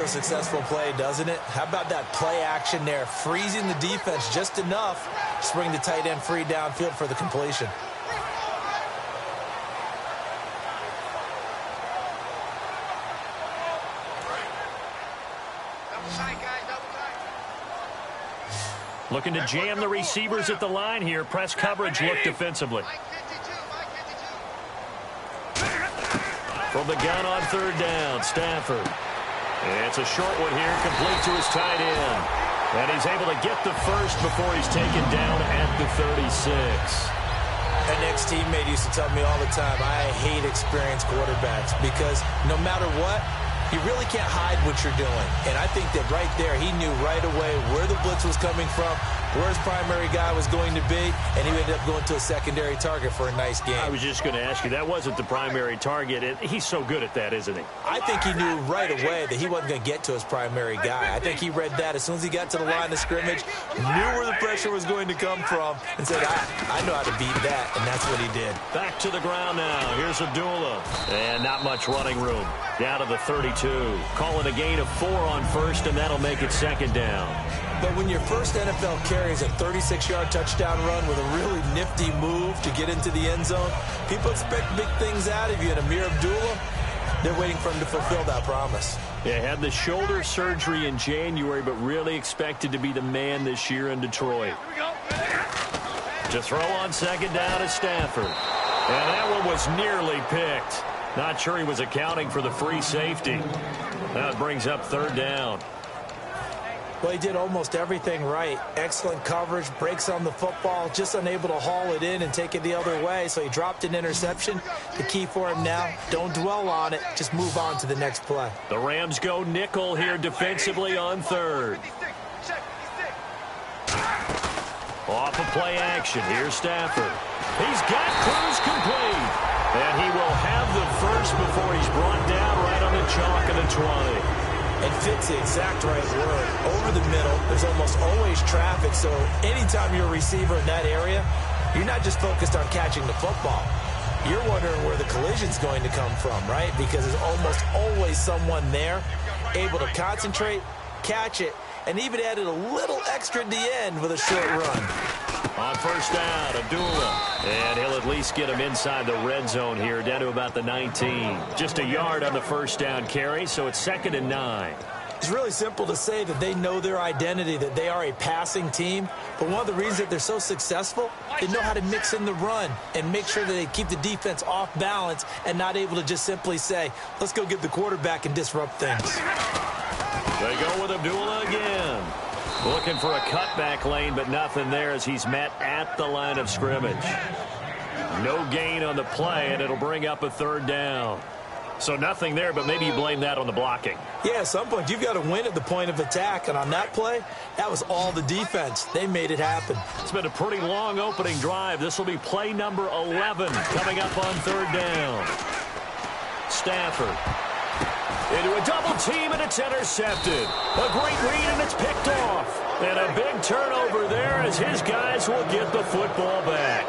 A successful play, doesn't it? How about that play action there, freezing the defense just enough to bring the tight end free downfield for the completion. Looking to jam the receivers at the line here. Press coverage look defensively. From the gun on third down, Stafford. It's a short one here, complete to his tight end. And he's able to get the first before he's taken down at the 36. An ex-teammate used to tell me all the time, I hate experienced quarterbacks because no matter what, you really can't hide what you're doing. And I think that right there, he knew right away where the blitz was coming from, where his primary guy was going to be, and he ended up going to a secondary target for a nice game. I was just going to ask you, that wasn't the primary target. He's so good at that, isn't he? I think he knew right away that he wasn't going to get to his primary guy. I think he read that as soon as he got to the line of scrimmage, knew where the pressure was going to come from, and said, I know how to beat that, and that's what he did. Back to the ground now. Here's Abdullah. And not much running room. Down to the 32. Call it a gain of 4 on first, and that'll make it second down. But when your first NFL carry is a 36-yard touchdown run with a really nifty move to get into the end zone, people expect big things out of you. And Amir Abdullah, they're waiting for him to fulfill that promise. Yeah, had the shoulder surgery in January, but really expected to be the man this year in Detroit. To throw on second down is Stafford. And that one was nearly picked. Not sure he was accounting for the free safety. That brings up third down. Well, he did almost everything right. Excellent coverage, breaks on the football, just unable to haul it in and take it the other way, so he dropped an interception. The key for him now, don't dwell on it, just move on to the next play. The Rams go nickel here defensively on third. Off of play action, here's Stafford. He's got Cruz complete. And he will have the first before he's brought down right on the chalk of the 20. And fits the exact right word. Over the middle, there's almost always traffic, so anytime you're a receiver in that area, you're not just focused on catching the football. You're wondering where the collision's going to come from, right? Because there's almost always someone there able to concentrate, catch it, and even added a little extra at the end with a short run. On first down, Abdullah. And he'll at least get him inside the red zone here, down to about the 19. Just a yard on the first down carry, so it's 2nd and 9. It's really simple to say that they know their identity, that they are a passing team. But one of the reasons that they're so successful, they know how to mix in the run and make sure that they keep the defense off balance and not able to just simply say, let's go get the quarterback and disrupt things. They go with Abdullah again. Looking for a cutback lane, but nothing there as he's met at the line of scrimmage. No gain on the play, and it'll bring up a third down. So nothing there, but maybe you blame that on the blocking. Yeah, at some point, you've got to win at the point of attack. And on that play, that was all the defense. They made it happen. It's been a pretty long opening drive. This will be play number 11 coming up on third down. Stafford. Into a double team, and it's intercepted. A great read, and it's picked off. And a big turnover there as his guys will get the football back.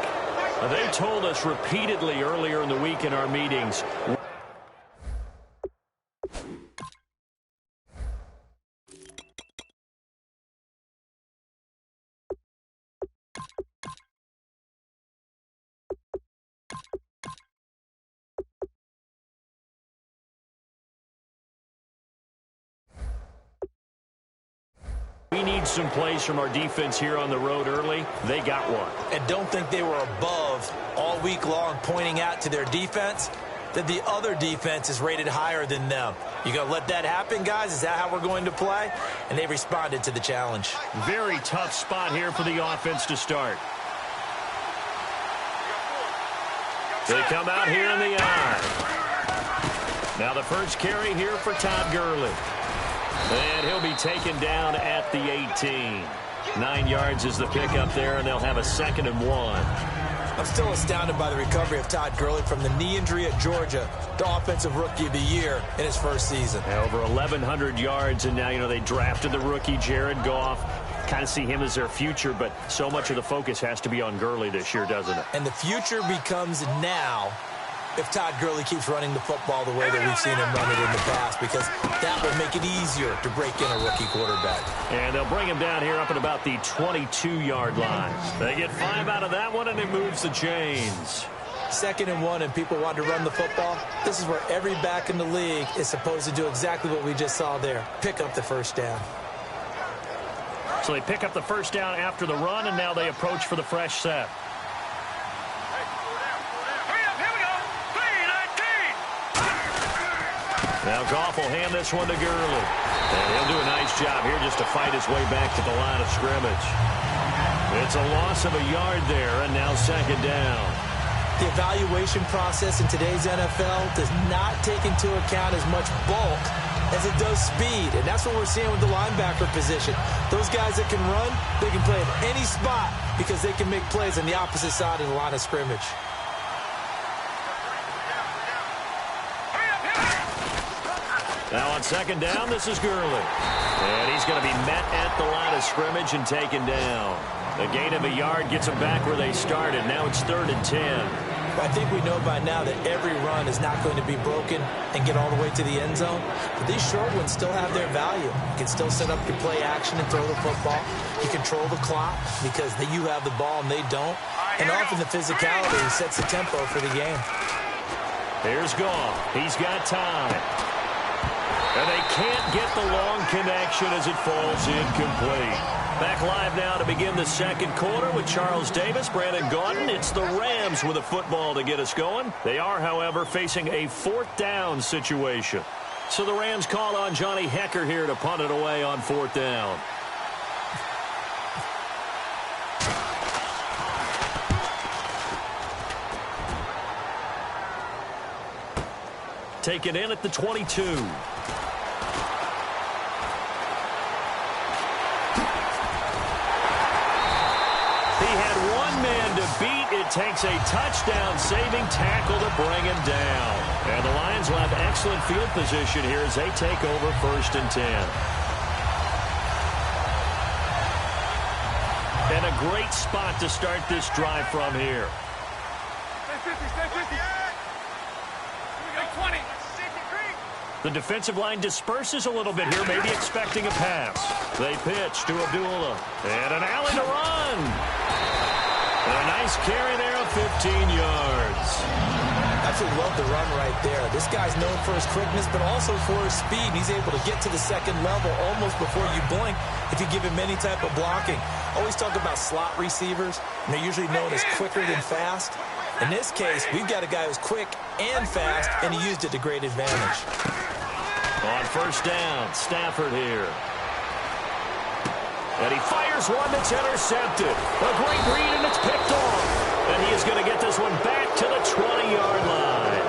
They told us repeatedly earlier in the week in our meetings. We need some plays from our defense here on the road early. They got one. And don't think they were above all week long pointing out to their defense that the other defense is rated higher than them. You going to let that happen, guys? Is that how we're going to play? And they responded to the challenge. Very tough spot here for the offense to start. They come out here in the eye. Now the first carry here for Todd Gurley. And he'll be taken down at the 18. 9 yards is the pickup there, and they'll have a 2nd and 1. I'm still astounded by the recovery of Todd Gurley from the knee injury at Georgia, the offensive rookie of the year in his first season. Yeah, over 1,100 yards, and now, they drafted the rookie Jared Goff. Kind of see him as their future, but so much of the focus has to be on Gurley this year, doesn't it? And the future becomes now if Todd Gurley keeps running the football the way that we've seen him run it in the past, because that will make it easier to break in a rookie quarterback. And they'll bring him down here up at about the 22-yard line. They get 5 out of that one, and it moves the chains. 2nd and 1, and people want to run the football. This is where every back in the league is supposed to do exactly what we just saw there. Pick up the first down. So they pick up the first down after the run, and now they approach for the fresh set. Now Goff will hand this one to Gurley. And he'll do a nice job here just to fight his way back to the line of scrimmage. It's a loss of a yard there, and now 2nd down. The evaluation process in today's NFL does not take into account as much bulk as it does speed, and that's what we're seeing with the linebacker position. Those guys that can run, they can play at any spot because they can make plays on the opposite side of the line of scrimmage. Now on 2nd down, this is Gurley. And he's going to be met at the line of scrimmage and taken down. The gain of a yard gets them back where they started. Now it's 3rd and 10. I think we know by now that every run is not going to be broken and get all the way to the end zone. But these short ones still have their value. You can still set up your play action and throw the football. You control the clock because you have the ball and they don't. And often the physicality sets the tempo for the game. Here's Goff. He's got time. And they can't get the long connection as it falls incomplete. Back live now to begin the 2nd quarter with Charles Davis, Brandon Gaudin. It's the Rams with a football to get us going. They are, however, facing a 4th down situation. So the Rams call on Johnny Hecker here to punt it away on 4th down. Taken in at the 22. It takes a touchdown-saving tackle to bring him down. And the Lions will have excellent field position here as they take over 1st and 10. And a great spot to start this drive from here. The defensive line disperses a little bit here, maybe expecting a pass. They pitch to Abdullah. And an alley to run. And a nice carry there of 15 yards. Absolutely love the run right there. This guy's known for his quickness, but also for his speed. He's able to get to the 2nd level almost before you blink if you give him any type of blocking. Always talk about slot receivers, and they're usually known as quicker than fast. In this case, we've got a guy who's quick and fast, and he used it to great advantage. On 1st down, Stafford here. And he fires one that's intercepted. A great read, and it's picked off. And he is going to get this one back to the 20-yard line.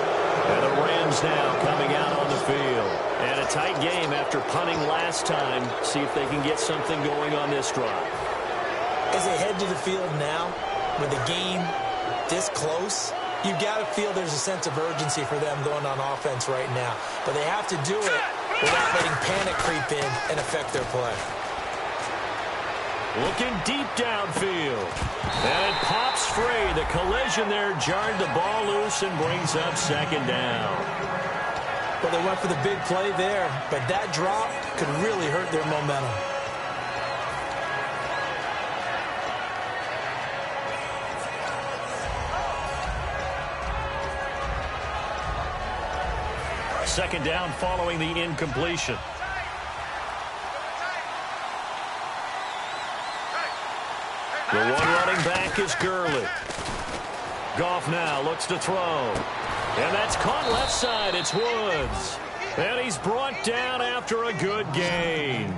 And the Rams now coming out on the field. And a tight game after punting last time. See if they can get something going on this drive. As they head to the field now, with the game this close, you've got to feel there's a sense of urgency for them going on offense right now. But they have to do it without letting panic creep in and affect their play. Looking deep downfield. And it pops free. The collision there jarred the ball loose and brings up 2nd down. Well, they went for the big play there, but that drop could really hurt their momentum. Second down following the incompletion. The one running back is Gurley. Goff now looks to throw. And that's caught left side. It's Woods. And he's brought down after a good gain.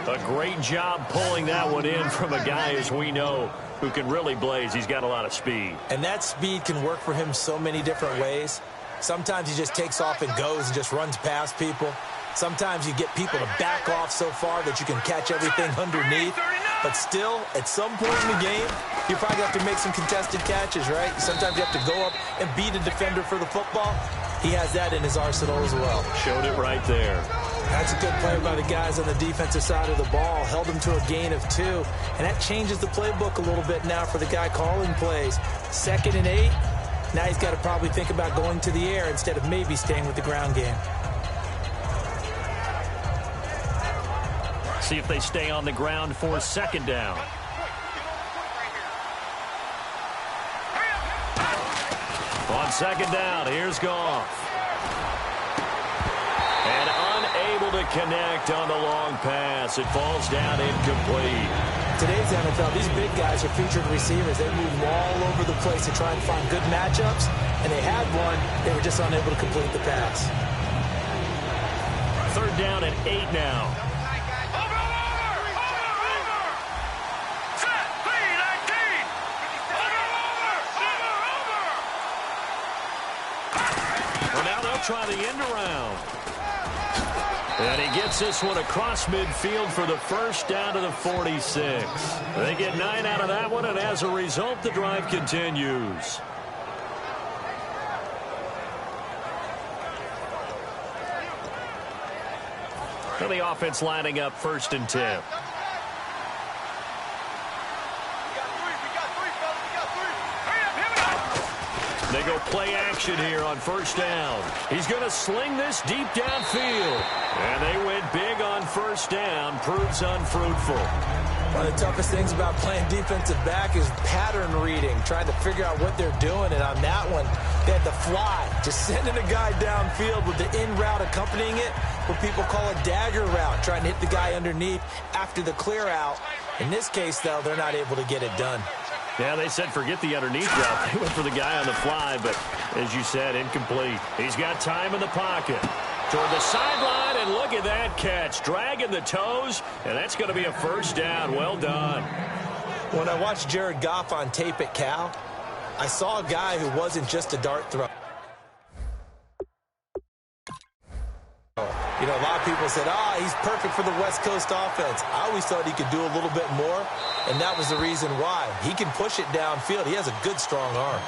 A great job pulling that one in from a guy, as we know, who can really blaze. He's got a lot of speed. And that speed can work for him so many different ways. Sometimes he just takes off and goes and just runs past people. Sometimes you get people to back off so far that you can catch everything underneath. But still, at some point in the game, you probably have to make some contested catches, right? Sometimes you have to go up and beat a defender for the football. He has that in his arsenal as well. Showed it right there. That's a good play by the guys on the defensive side of the ball. Held him to a gain of 2. And that changes the playbook a little bit now for the guy calling plays. 2nd and 8. Now he's got to probably think about going to the air instead of maybe staying with the ground game. See if they stay on the ground for second down. On second down, here's Goff. And unable to connect on the long pass. It falls down incomplete. Today's NFL, these big guys are featured receivers. They move all over the place to try and find good matchups, and they had one. They were just unable to complete the pass. Third down and 8 now. Well, now they'll try the end around. And he gets this one across midfield for the first down to the 46. They get 9 out of that one, and as a result, the drive continues. So the offense lining up 1st and 10. They go play action here on 1st down. He's going to sling this deep downfield. And they went big on 1st down. Proves unfruitful. One of the toughest things about playing defensive back is pattern reading, trying to figure out what they're doing. And on that one, they had the fly, just sending a guy downfield with the in route accompanying it, what people call a dagger route, trying to hit the guy underneath after the clear out. In this case, though, they're not able to get it done. Yeah, they said forget the underneath route. They went for the guy on the fly, but as you said, incomplete. He's got time in the pocket. Toward the sideline, and look at that catch. Dragging the toes, and that's going to be a 1st down. Well done. When I watched Jared Goff on tape at Cal, I saw a guy who wasn't just a dart thrower. You know, a lot of people said, he's perfect for the West Coast offense. I always thought he could do a little bit more, and that was the reason why. He can push it downfield. He has a good, strong arm.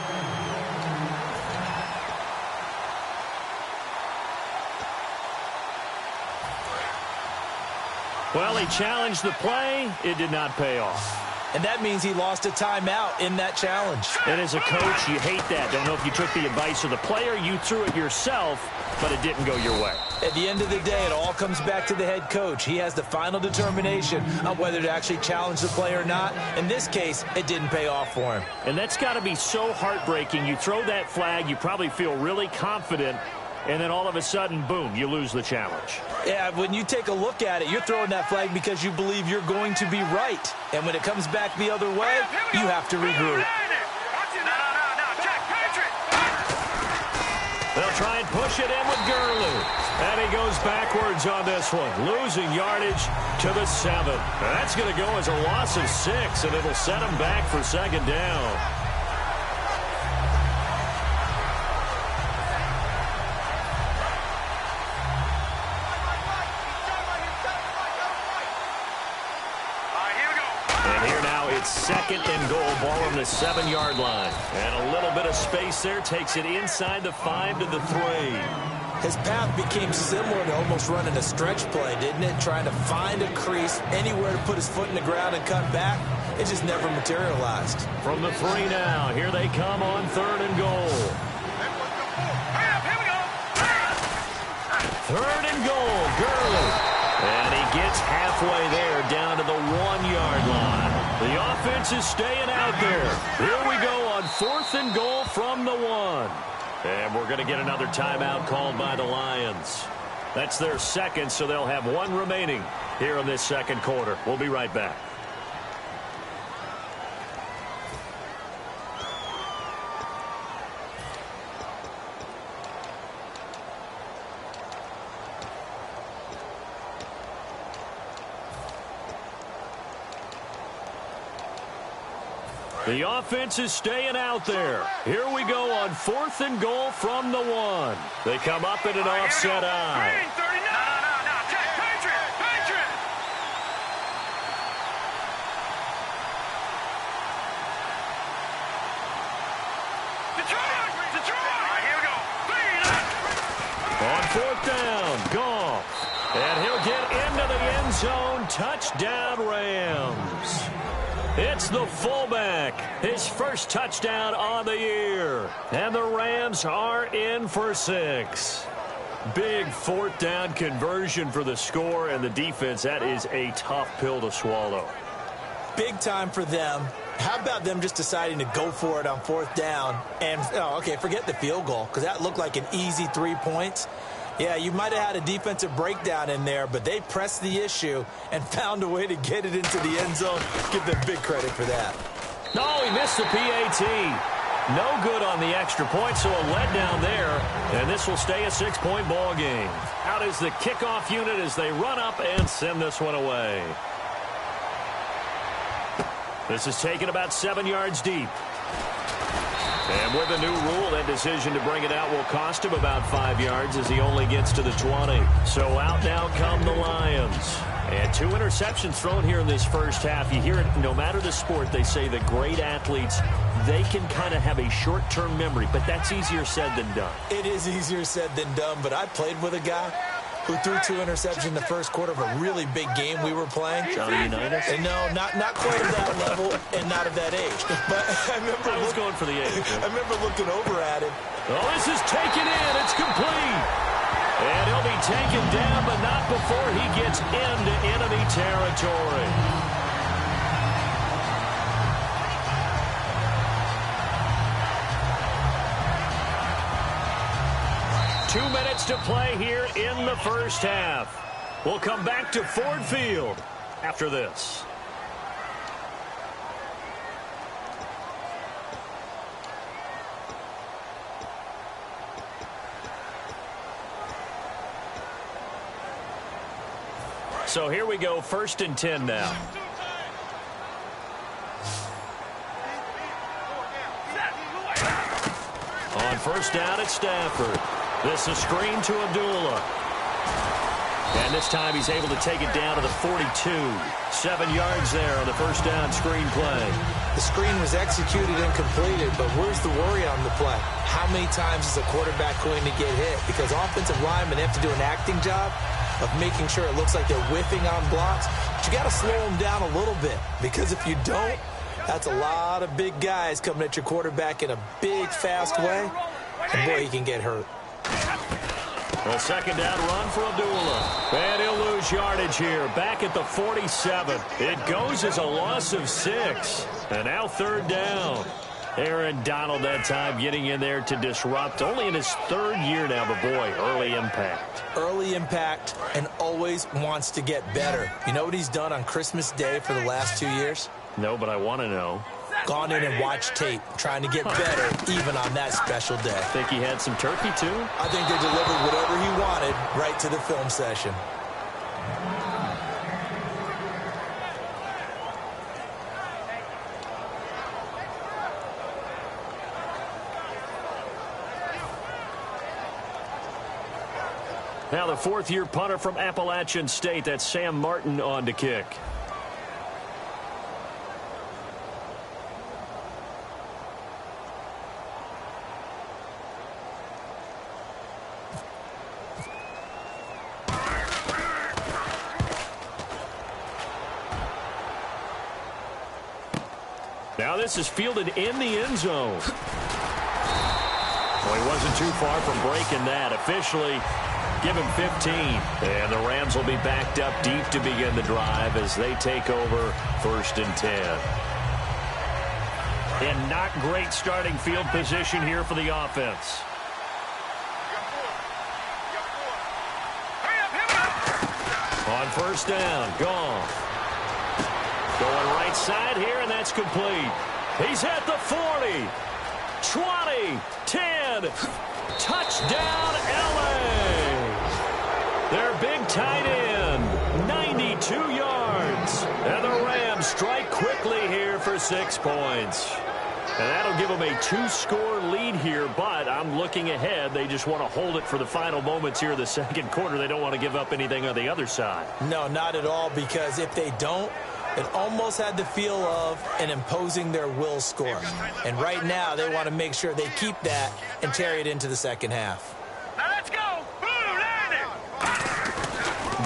Well, he challenged the play. It did not pay off. And that means he lost a timeout in that challenge. And as a coach, you hate that. Don't know if you took the advice of the player. You threw it yourself, but it didn't go your way. At the end of the day, it all comes back to the head coach. He has the final determination on whether to actually challenge the play or not. In this case, it didn't pay off for him. And that's got to be so heartbreaking. You throw that flag, you probably feel really confident, and then all of a sudden, boom, you lose the challenge. Yeah, when you take a look at it, you're throwing that flag because you believe you're going to be right. And when it comes back the other way, you have to regroup. They'll try and push it in with Gurley. And he goes backwards on this one, losing yardage to the 7. That's going to go as a loss of 6, and it'll set him back for 2nd down. It's 2nd and goal, ball on the 7-yard line. And a little bit of space there takes it inside the 5 to the 3. His path became similar to almost running a stretch play, didn't it? Trying to find a crease, anywhere to put his foot in the ground and cut back. It just never materialized. From the 3 now, here they come on 3rd and goal. 3rd and goal, Gurley. And he gets halfway there down to the 1-yard line. The offense is staying out there. Here we go on 4th and goal from the 1. And we're going to get another timeout called by the Lions. That's their 2nd, so they'll have 1 remaining here in this 2nd quarter. We'll be right back. The offense is staying out there. Here we go on 4th and goal from the 1. They come up in an offset eye. On 4th down, Goff. And he'll get into the end zone. Touchdown, Rams. It's the fullback. His first touchdown on the year. And the Rams are in for 6. Big fourth down conversion for the score, and the defense, that is a tough pill to swallow. Big time for them. How about them just deciding to go for it on fourth down? And, forget the field goal, because that looked like an easy 3 points. Yeah, you might have had a defensive breakdown in there, but they pressed the issue and found a way to get it into the end zone. Give them big credit for that. No, he missed the PAT. No good on the extra point, so a letdown there. And this will stay a 6-point ball game. Out is the kickoff unit as they run up and send this one away. This is taken about 7 yards deep. And with a new rule, that decision to bring it out will cost him about 5 yards as he only gets to the 20. So out now come the Lions. And 2 interceptions thrown here in this first half. You hear it, no matter the sport, they say the great athletes, they can kind of have a short-term memory, but that's easier said than done. It is easier said than done, but I played with a guy who threw 2 interceptions in the first quarter of a really big game we were playing. Johnny Unitas? And no, not quite at that level and not of that age. But I was going for the age. I remember looking over at him. Oh, this is taken in. It's complete. And he'll be taken down, but not before he gets into enemy territory. Two minutes to play here in the first half. We'll come back to Ford Field after this. So here we go, 1st and 10 now. On first down, it's Stafford. This is screen to Abdullah. And this time he's able to take it down to the 42. 7 yards there on the first down screen play. The screen was executed and completed, but where's the worry on the play? How many times is a quarterback going to get hit? Because offensive linemen have to do an acting job of making sure it looks like they're whiffing on blocks. But you got to slow them down a little bit, because if you don't, that's a lot of big guys coming at your quarterback in a big, fast way. And boy, he can get hurt. A second down run for Abdullah. And he'll lose yardage here. Back at the 47. It goes as a loss of 6. And now 3rd down. Aaron Donald that time getting in there to disrupt. Only in his 3rd year now, but boy, early impact. Early impact and always wants to get better. You know what he's done on Christmas Day for the last 2 years? No, but I want to know. Gone in and watched tape, trying to get better even on that special day. Think he had some turkey, too? I think they delivered whatever he wanted right to the film session. Now the 4th-year punter from Appalachian State, that's Sam Martin on to kick. Now this is fielded in the end zone. Well, he wasn't too far from breaking that. Officially, give him 15. And the Rams will be backed up deep to begin the drive as they take over 1st and 10. And not great starting field position here for the offense. On first down, Goff. Going right side here, and that's complete. He's at the 40, 20, 10. Touchdown, L.A. Their big tight end, 92 yards. And the Rams strike quickly here for 6 points. And that'll give them a 2-score lead here, but I'm looking ahead. They just want to hold it for the final moments here of the second quarter. They don't want to give up anything on the other side. No, not at all, because if they don't, it almost had the feel of an imposing their will score. And right now, they want to make sure they keep that and carry it into the second half. Now let's go.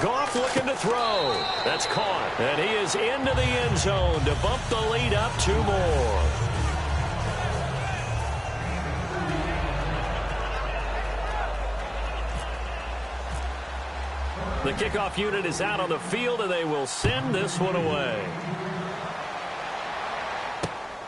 Goff looking to throw. That's caught. And he is into the end zone to bump the lead up 2 more. The kickoff unit is out on the field, and they will send this one away.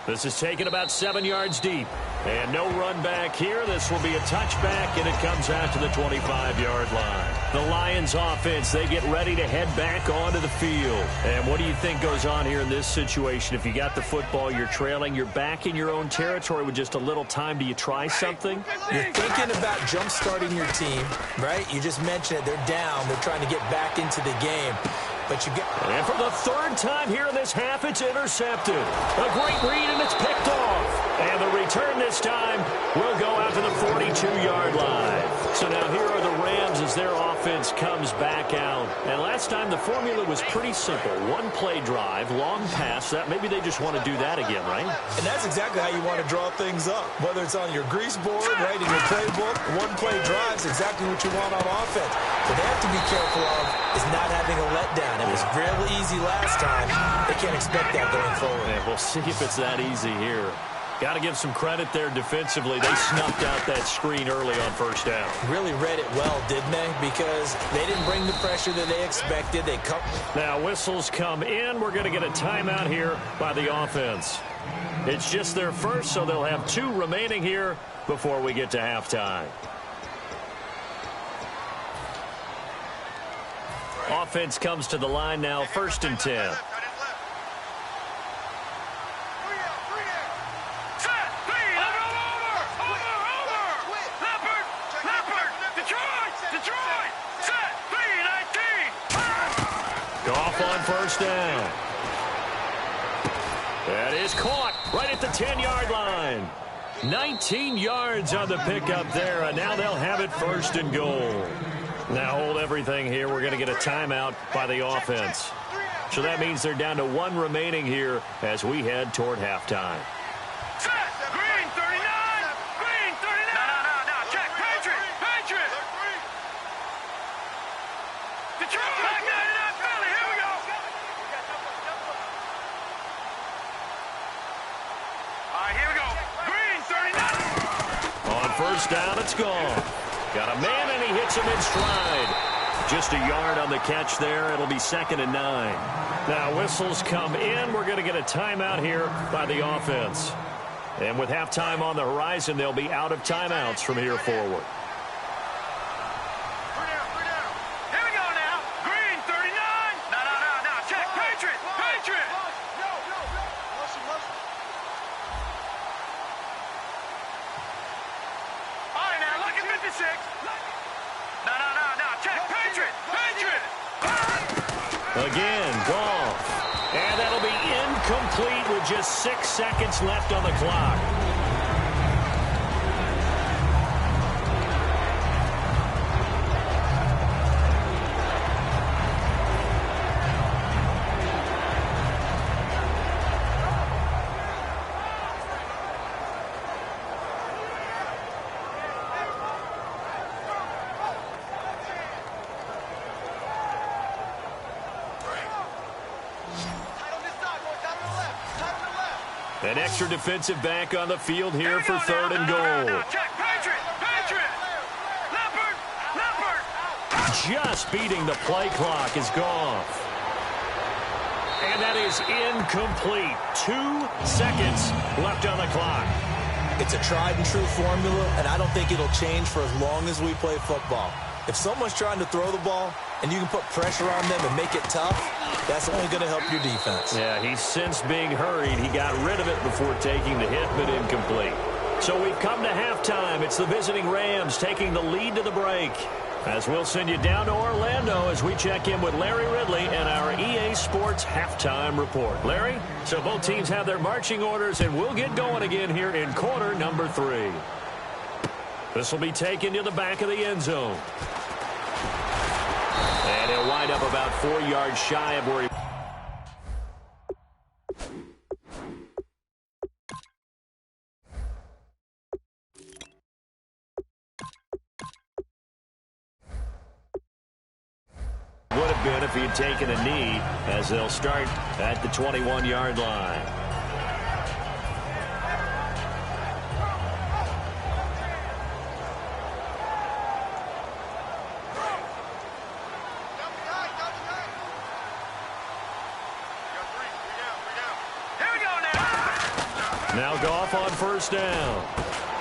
This is taken about 7 yards deep. And no run back here. This will be a touchback, and it comes out to the 25-yard line. The Lions offense, they get ready to head back onto the field. And what do you think goes on here in this situation? If you got the football, you're trailing, you're back in your own territory with just a little time. Do you try something? You're thinking about jump-starting your team, right? You just mentioned it. They're down. They're trying to get back into the game. But you get... And for the 3rd time here in this half, it's intercepted. A great read, and it's picked off. And the return this time will go out to the 42-yard line. So now here are the Rams as their offense comes back out. And last time the formula was pretty simple. 1-play drive, long pass. That maybe they just want to do that again, right? And that's exactly how you want to draw things up. Whether it's on your grease board, right, in your playbook, 1-play drive is exactly what you want on offense. What they have to be careful of is not having a letdown. It was real easy last time. They can't expect that going forward. Yeah, we'll see if it's that easy here. Got to give some credit there defensively. They snuffed out that screen early on 1st down. Really read it well, didn't they? Because they didn't bring the pressure that they expected. Now whistles come in. We're going to get a timeout here by the offense. It's just their first, so they'll have 2 remaining here before we get to halftime. Offense comes to the line now, 1st and 10. Goff on 1st down. That is caught right at the 10-yard line. 19 yards on the pickup there, and now they'll have it 1st and goal. Now hold everything here. We're going to get a timeout by the offense. So that means they're down to 1 remaining here as we head toward halftime. Green 39! Green 39! No. Check. Patriot! Detroit! Back down to that Philly. Here we go. All right, here we go. Green 39! On 1st down, it's gone. Got a man, and he hits him in stride. Just a yard on the catch there. It'll be 2nd and 9. Now whistles come in. We're going to get a timeout here by the offense. And with halftime on the horizon, they'll be out of timeouts from here forward. Here we go now. Green 39! No. Check. Patriot! No. All right, now, look at 56. No. Check. Patriot! Again, Goff. And that'll be incomplete with just 6 seconds left on the clock. An extra defensive back on the field here for 3rd and goal. Check. Patriot! Leopard! Just beating the play clock is Goff. And that is incomplete. 2 seconds left on the clock. It's a tried-and-true formula, and I don't think it'll change for as long as we play football. If someone's trying to throw the ball and you can put pressure on them and make it tough, that's only going to help your defense. Yeah, he's sensed being hurried. He got rid of it before taking the hit, but incomplete. So we've come to halftime. It's the visiting Rams taking the lead to the break. As we'll send you down to Orlando as we check in with Larry Ridley and our EA Sports Halftime Report. Larry, so both teams have their marching orders, and we'll get going again here in quarter number 3. This will be taken to the back of the end zone. And he'll wind up about 4 yards shy of where he... would have been if he had taken a knee, as they'll start at the 21-yard line. Now Goff on first down.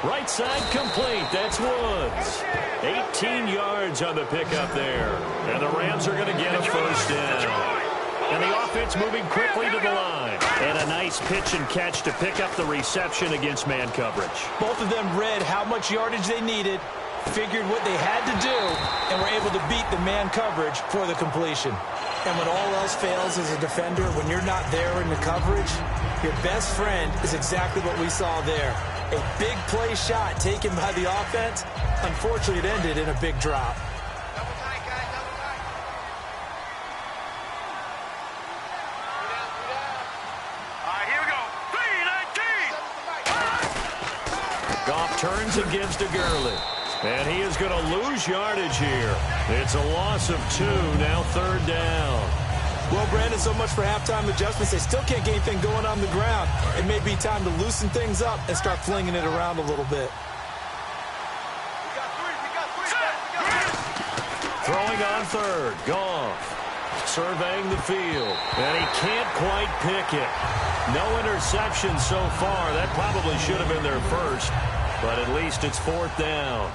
Right side complete. That's Woods. 18 yards on the pickup there. And the Rams are going to get a first down. And the offense moving quickly to the line. And a nice pitch and catch to pick up the reception against man coverage. Both of them read how much yardage they needed, figured what they had to do, and were able to beat the man coverage for the completion. And when all else fails as a defender, when you're not there in the coverage, your best friend is exactly what we saw there. A big play shot taken by the offense. Unfortunately, it ended in a big drop. Double tight, guys, double tight. All right, here we go. 3-19. Goff turns and gives to Gurley. And he is going to lose yardage here. It's a loss of 2, now third down. Well, Brandon, so much for halftime adjustments. They still can't get anything going on the ground. It may be time to loosen things up and start flinging it around a little bit. Throwing on third, Goff. Surveying the field. And he can't quite pick it. No interception so far. That probably should have been their first. But at least it's fourth down.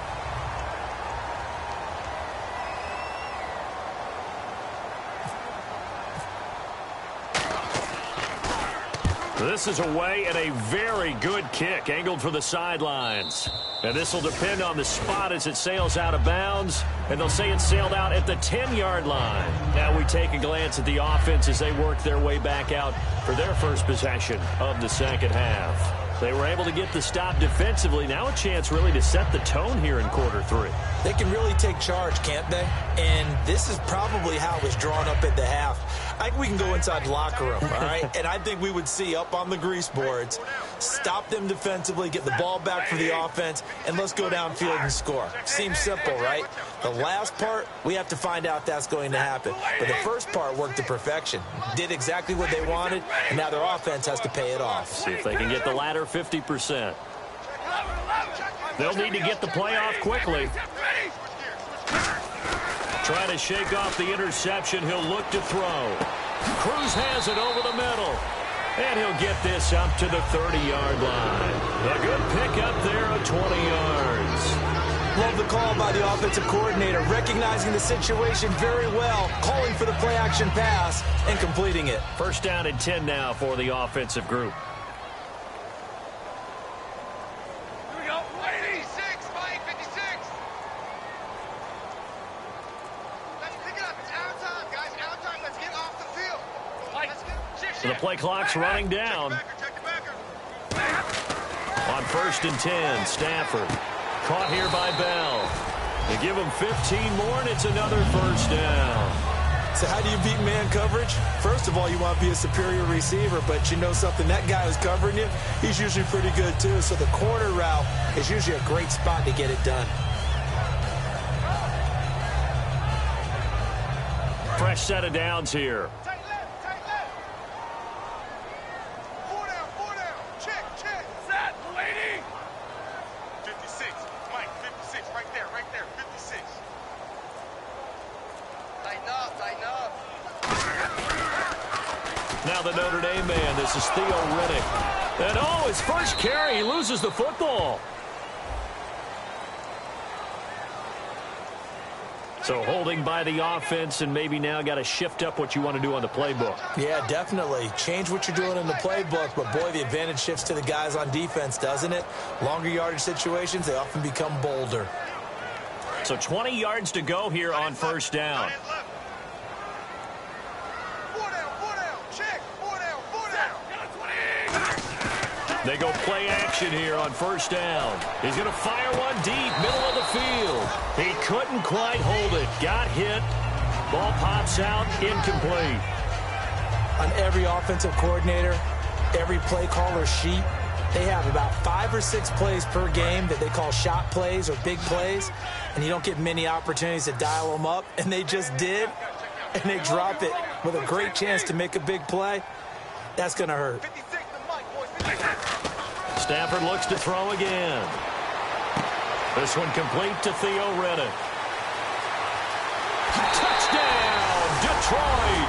This is away and a very good kick angled for the sidelines. And this will depend on the spot as it sails out of bounds. And they'll say it sailed out at the 10-yard line. Now we take a glance at the offense as they work their way back out for their first possession of the second half. They were able to get the stop defensively. Now a chance really to set the tone here in quarter 3. They can really take charge, can't they? And this is probably how it was drawn up at the half. I think we can go inside the locker room, all right? And I think we would see up on the grease boards, stop them defensively, get the ball back for the offense, and let's go downfield and score. Seems simple, right? The last part, we have to find out if that's going to happen. But the first part worked to perfection. Did exactly what they wanted, and now their offense has to pay it off. See if they can get the latter 50%. They'll need to get the play off quickly. Trying to shake off the interception. He'll look to throw. Cruz has it over the middle. And he'll get this up to the 30-yard line. A good pickup there of 20 yards. Love the call by the offensive coordinator, recognizing the situation very well, calling for the play-action pass and completing it. First down and 10 now for the offensive group. So the play clock's running down. On first and 10, Stafford. Caught here by Bell. They give him 15 more, and it's another first down. So how do you beat man coverage? First of all, you want to be a superior receiver, but you know something, that guy who's covering you, he's usually pretty good too. So the corner route is usually a great spot to get it done. Fresh set of downs here. Now the Notre Dame man, this is Theo Riddick. And oh, his first carry, he loses the football. So holding by the offense, and maybe now got to shift up what you want to do on the playbook. Yeah, definitely. Change what you're doing in the playbook, but boy, the advantage shifts to the guys on defense, doesn't it? Longer yardage situations, they often become bolder. So 20 yards to go here on first down. They go play action here on first down. He's going to fire one deep, middle of the field. He couldn't quite hold it. Got hit. Ball pops out, incomplete. On every offensive coordinator, every play caller sheet, they have about 5 or 6 plays per game that they call shot plays or big plays, and you don't get many opportunities to dial them up, and they just did. and they drop it with a great chance to make a big play, that's going to hurt. Stafford looks to throw again. This one complete to Theo Riddick. Touchdown, Detroit!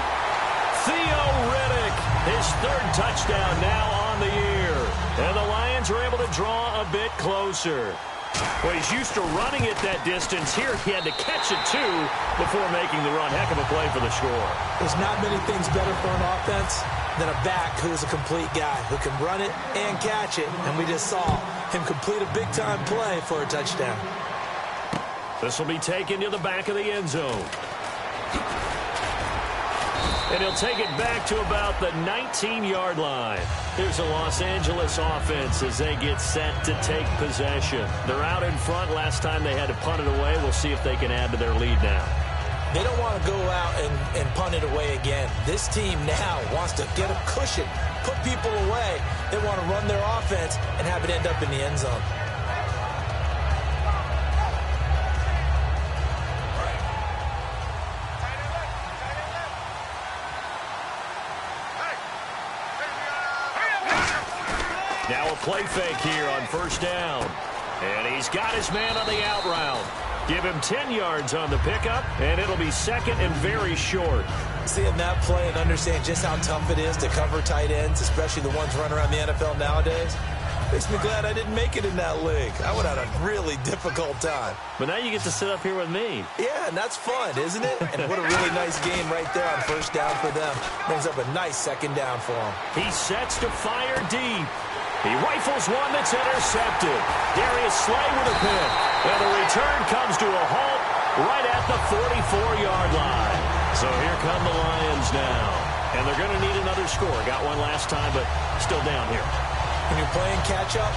Theo Riddick, his third touchdown now on the year. And the Lions are able to draw a bit closer. Well, he's used to running it that distance. Here he had to catch it, too, before making the run. Heck of a play for the score. There's not many things better for an offense than a back who is a complete guy who can run it and catch it. And we just saw him complete a big-time play for a touchdown. This will be taken to the back of the end zone. And he'll take it back to about the 19-yard line. Here's the Los Angeles offense as they get set to take possession. They're out in front. Last time they had to punt it away. We'll see if they can add to their lead now. They don't want to go out and punt it away again. This team now wants to get a cushion, put people away. They want to run their offense and have it end up in the end zone. Now a play fake here on first down. And he's got his man on the out route. Give him 10 yards on the pickup, and it'll be second and very short. Seeing that play and understand just how tough it is to cover tight ends, especially the ones running around the NFL nowadays, makes me glad I didn't make it in that league. I would have had a really difficult time. But now you get to sit up here with me. Yeah, and that's fun, isn't it? And what a really nice game right there on first down for them. Brings up a nice second down for them. He sets to fire deep. He rifles one that's intercepted. Darius Slay with a pick. And the return comes to a halt right at the 44-yard line. So here come the Lions now. And they're going to need another score. Got one last time, but still down here. When you're playing catch-up,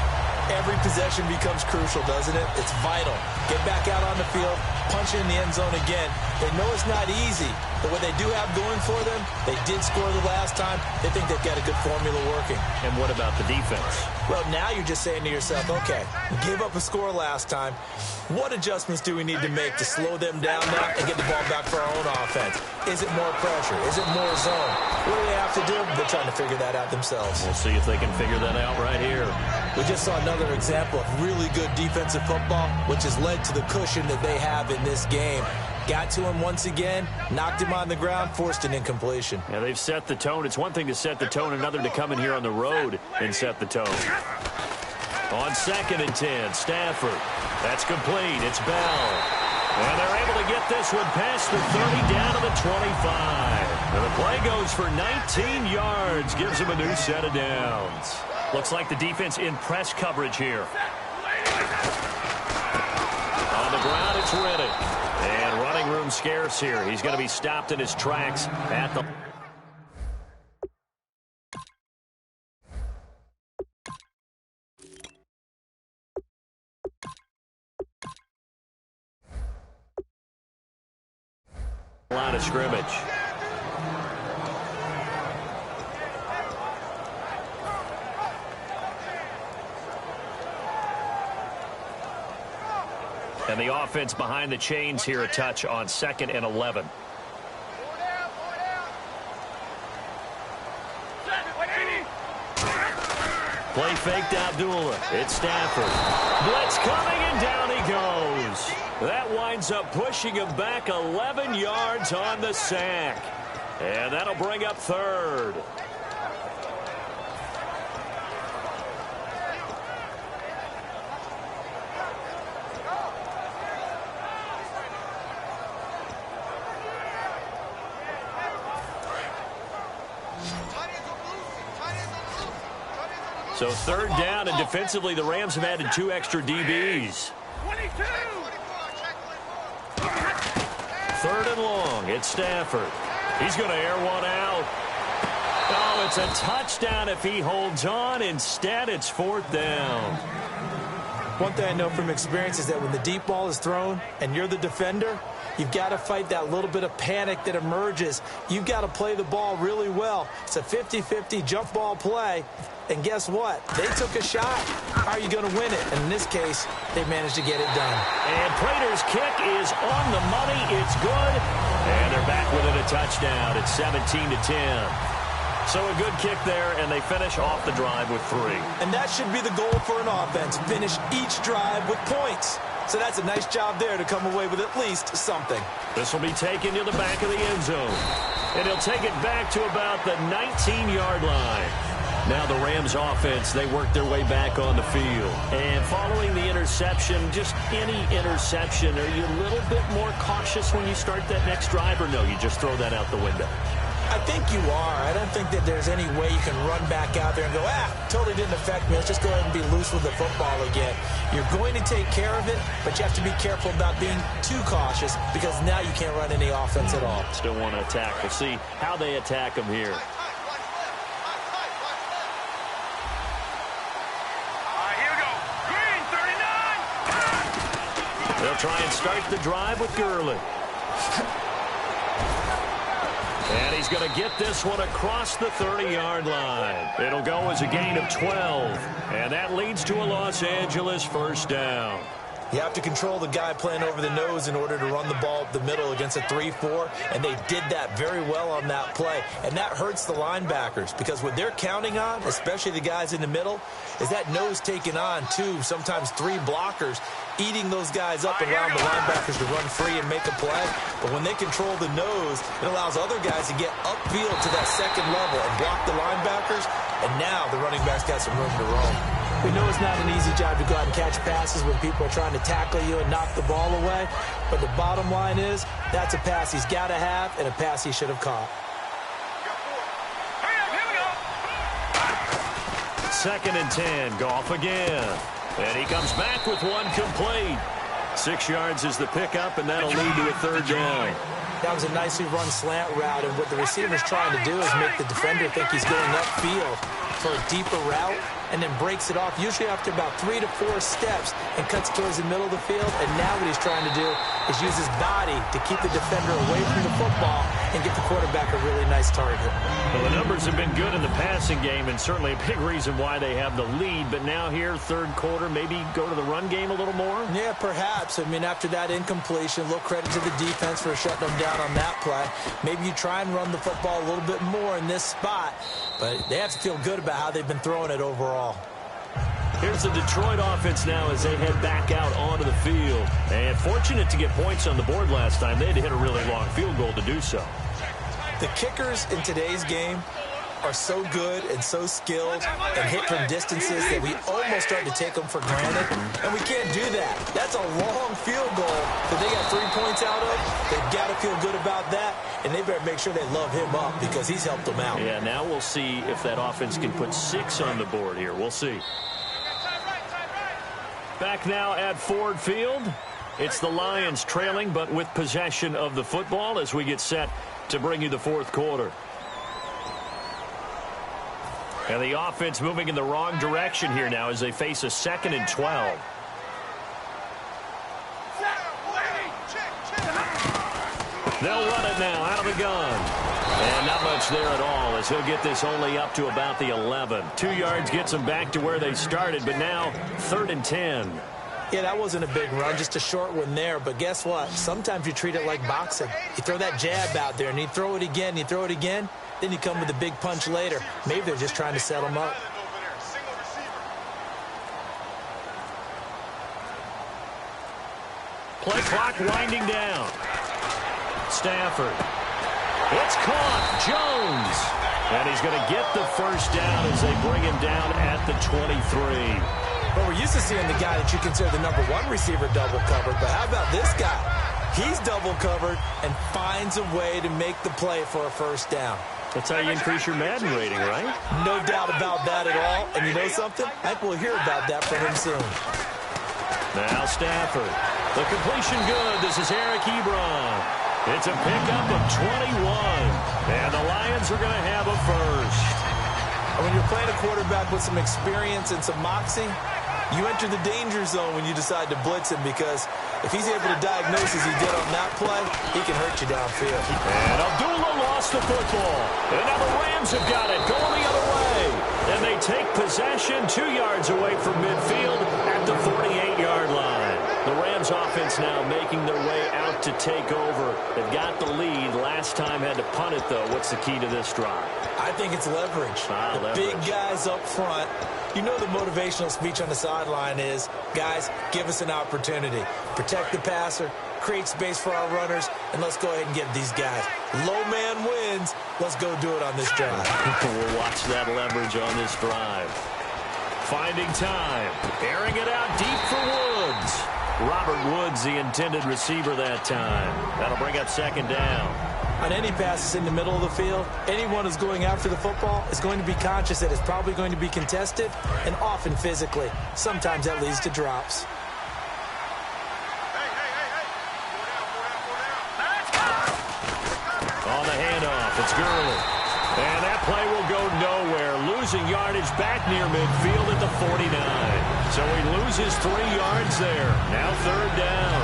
every possession becomes crucial, doesn't it? It's vital. Get back out on the field, punch it in the end zone again. They know it's not easy, but what they do have going for them, they did score the last time. They think they've got a good formula working. And what about the defense? Well, now you're just saying to yourself, okay, we gave up a score last time. What adjustments do we need to make to slow them down now and get the ball back for our own offense? Is it more pressure? Is it more zone? What do they have to do? They're trying to figure that out themselves. We'll see if they can figure that out right here. We just saw another example of really good defensive football, which has led to the cushion that they have in this game. Got to him once again, knocked him on the ground, forced an incompletion. Yeah, they've set the tone. It's one thing to set the tone, another to come in here on the road and set the tone. On 2nd and 10, Stafford. That's complete. It's Bell. And they're able to get this one past the 30 down to the 25. And the play goes for 19 yards. Gives them a new set of downs. Looks like the defense in press coverage here. On the ground, it's Riddick. And running room scarce here. He's going to be stopped in his tracks at the... line of scrimmage. And the offense behind the chains here, a touch on 2nd and 11. Play faked Abdullah. It's Stafford. Blitz coming, and down he goes. That winds up pushing him back 11 yards on the sack. And that'll bring up 3rd. So 3rd down, and defensively, the Rams have added 2 extra DBs. 22. 3rd and long. It's Stafford. He's going to air one out. Oh, it's a touchdown if he holds on. Instead, it's 4th down. One thing I know from experience is that when the deep ball is thrown and you're the defender, you've got to fight that little bit of panic that emerges. You've got to play the ball really well. It's a 50-50 jump ball play. And guess what? They took a shot. How are you going to win it? And in this case, they managed to get it done. And Prater's kick is on the money. It's good. And they're back within a touchdown. It's 17-10. So a good kick there, and they finish off the drive with 3. And that should be the goal for an offense, finish each drive with points. So that's a nice job there to come away with at least something. This will be taken to the back of the end zone. And he'll take it back to about the 19-yard line. Now the Rams offense, they work their way back on the field. And following the interception, just any interception, are you a little bit more cautious when you start that next drive, or no, you just throw that out the window? I think you are. I don't think that there's any way you can run back out there and go, totally didn't affect me. Let's just go ahead and be loose with the football again. You're going to take care of it, but you have to be careful about being too cautious because now you can't run any offense at all. Still want to attack. We'll see how they attack them here. They'll try and start the drive with Gurley. And he's going to get this one across the 30-yard line. It'll go as a gain of 12. And that leads to a Los Angeles first down. You have to control the guy playing over the nose in order to run the ball up the middle against a 3-4, and they did that very well on that play. And that hurts the linebackers because what they're counting on, especially the guys in the middle, is that nose taking on 2, sometimes 3 blockers, eating those guys up around the linebackers to run free and make a play. But when they control the nose, it allows other guys to get upfield to that second level and block the linebackers, and now the running backs got some room to roam. We know it's not an easy job to go out and catch passes when people are trying to tackle you and knock the ball away. But the bottom line is, that's a pass he's got to have and a pass he should have caught. Second and 10, Goff again. And he comes back with one complete. 6 yards is the pickup, and that'll lead to a third down. That was a nicely run slant route, and what the receiver's trying to do is make the defender think he's going upfield for a deeper route, and then breaks it off, usually after about 3 to 4 steps, and cuts towards the middle of the field. And now what he's trying to do is use his body to keep the defender away from the football and get the quarterback a really nice target. Well, the numbers have been good in the passing game, and certainly a big reason why they have the lead. But now here, third quarter, maybe go to the run game a little more? Yeah, perhaps. I mean, after that incompletion, a little credit to the defense for shutting them down on that play. Maybe you try and run the football a little bit more in this spot, but they have to feel good about how they've been throwing it overall. Here's the Detroit offense now as they head back out onto the field. And fortunate to get points on the board last time. They had to hit a really long field goal to do so. The kickers in today's game are so good and so skilled and hit from distances that we almost start to take them for granted, and we can't do that. That's a long field goal that they got 3 points out of. They've got to feel good about that, and they better make sure they love him up because he's helped them out. Yeah, now we'll see if that offense can put 6 on the board here. We'll see. Back now at Ford Field. It's the Lions trailing, but with possession of the football as we get set to bring you the fourth quarter. And the offense moving in the wrong direction here now as they face a 2nd and 12. They'll run it now out of the gun. And not much there at all as he'll get this only up to about the 11. 2 yards gets them back to where they started, but now 3rd and 10. Yeah, that wasn't a big run, just a short one there. But guess what? Sometimes you treat it like boxing. You throw that jab out there, and you throw it again, you throw it again, then you come with a big punch later. Maybe they're just trying to set them up. Play clock winding down. Stafford. It's caught. Jones. And he's going to get the first down as they bring him down at the 23. Well, we're used to seeing the guy that you consider the number 1 receiver double covered, but how about this guy? He's double covered and finds a way to make the play for a first down. That's how you increase your Madden rating, right? No doubt about that at all. And you know something? I think we'll hear about that from him soon. Now Stafford. The completion good. This is Eric Ebron. It's a pickup of 21. And the Lions are going to have a first. And when you're playing a quarterback with some experience and some moxie, you enter the danger zone when you decide to blitz him, because if he's able to diagnose as he did on that play, he can hurt you downfield. And Abdullah lost the football. And now the Rams have got it going the other way. And they take possession 2 yards away from midfield at the 48-yard line. The Rams offense Lions now making their way out to take over. They've got the lead. Last time had to punt it, though. What's the key to this drive? I think it's leverage. The big guys up front. You know the motivational speech on the sideline is, guys, give us an opportunity. Protect the passer, create space for our runners, and let's go ahead and get these guys. Low man wins. Let's go do it on this drive. We'll watch that leverage on this drive. Finding time. Airing it out deep for Woods. Robert Woods, the intended receiver that time. That'll bring up second down. On any passes in the middle of the field, anyone who's going after the football is going to be conscious that it's probably going to be contested and often physically. Sometimes that leads to drops. On the handoff, it's Gurley. And that play will go nowhere. Losing yardage back near midfield at the 49. So he loses 3 yards there. Now third down.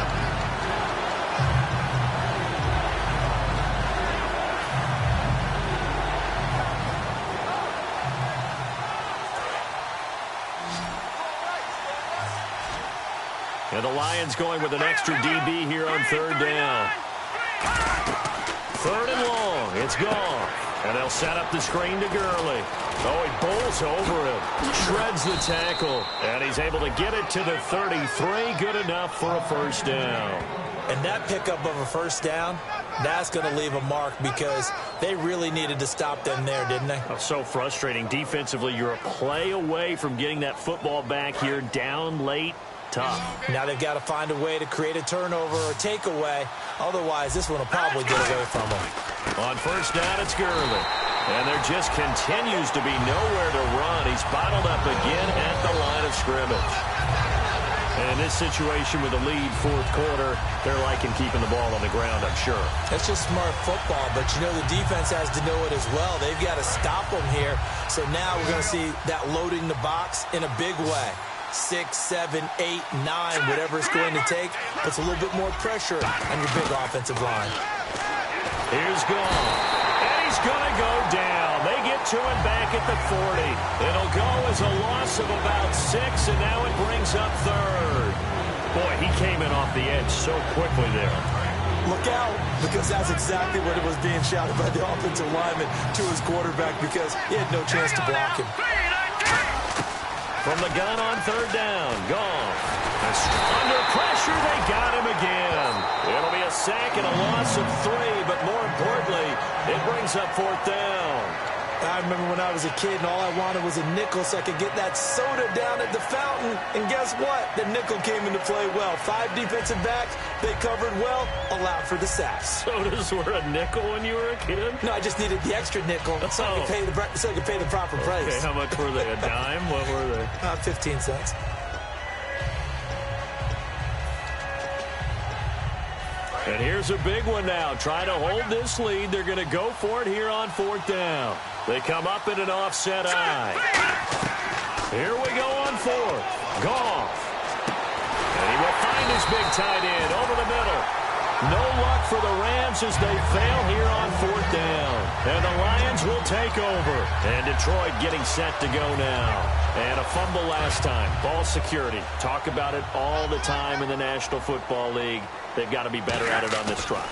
And the Lions going with an extra DB here on third down. Third and long. It's gone. And they'll set up the screen to Gurley. Oh, he bowls over him. Shreds the tackle. And he's able to get it to the 33. Good enough for a first down. And that pickup of a first down, that's going to leave a mark because they really needed to stop them there, didn't they? Oh, so frustrating. Defensively, you're a play away from getting that football back here down late. Tough. Now they've got to find a way to create a turnover or takeaway. Otherwise, this one will probably get away from them. On first down, it's Gurley. And there just continues to be nowhere to run. He's bottled up again at the line of scrimmage. And in this situation with a lead fourth quarter, they're liking keeping the ball on the ground, I'm sure. That's just smart football, but you know the defense has to know it as well. They've got to stop them here. So now we're going to see that loading the box in a big way. 6, 7, 8, 9, whatever it's going to take, puts a little bit more pressure on your big offensive line. Here's Gone. And he's going to go down. They get to him back at the 40. It'll go as a loss of about 6, and now it brings up third. Boy, he came in off the edge so quickly there. Look out, because that's exactly what it was being shouted by the offensive lineman to his quarterback because he had no chance to block him. From the gun on third down, Gone. Under pressure, they got him again. It'll be a sack and a loss of 3, but more importantly, it brings up fourth down. I remember when I was a kid and all I wanted was a nickel so I could get that soda down at the fountain. And guess what? The nickel came into play well. 5 defensive backs, they covered well, allowed for the sacks. Sodas were a nickel when you were a kid? No, I just needed the extra nickel so I could pay the proper price. Okay, how much were they? A dime? What were they? 15 cents. And here's a big one now. Trying to hold this lead. They're going to go for it here on fourth down. They come up in an offset eye. Here we go on fourth. Goff. And he will find his big tight end over the middle. No luck for the Rams as they fail here on fourth down. And the Lions will take over. And Detroit getting set to go now. And a fumble last time. Ball security. Talk about it all the time in the National Football League. They've got to be better at it on this drive.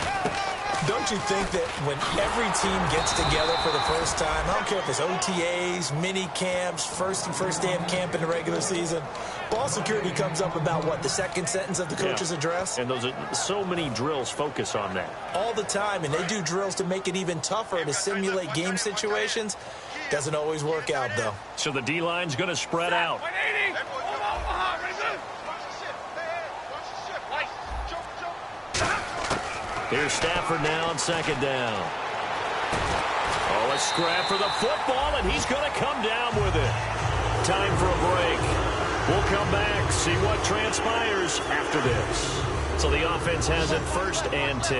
Don't you think that when every team gets together for the first time, I don't care if it's OTAs, mini camps, first day of camp in the regular season, ball security comes up about, what, the second sentence of the coach's address? And those are so many drills focus on that. All the time, and they do drills to make it even tougher to simulate game situations. Doesn't always work out, though. So the D-line's going to spread out. Here's Stafford now on second down. Oh, a scrap for the football, and he's going to come down with it. Time for a break. We'll come back, see what transpires after this. So the offense has it first and 10.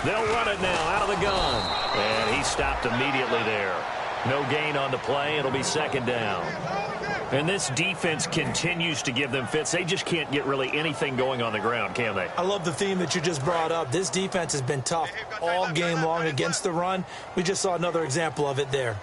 They'll run it now out of the gun. And he stopped immediately there. No gain on the play. It'll be second down. And this defense continues to give them fits. They just can't get really anything going on the ground, can they? I love the theme that you just brought up. This defense has been tough all game long against the run. We just saw another example of it there.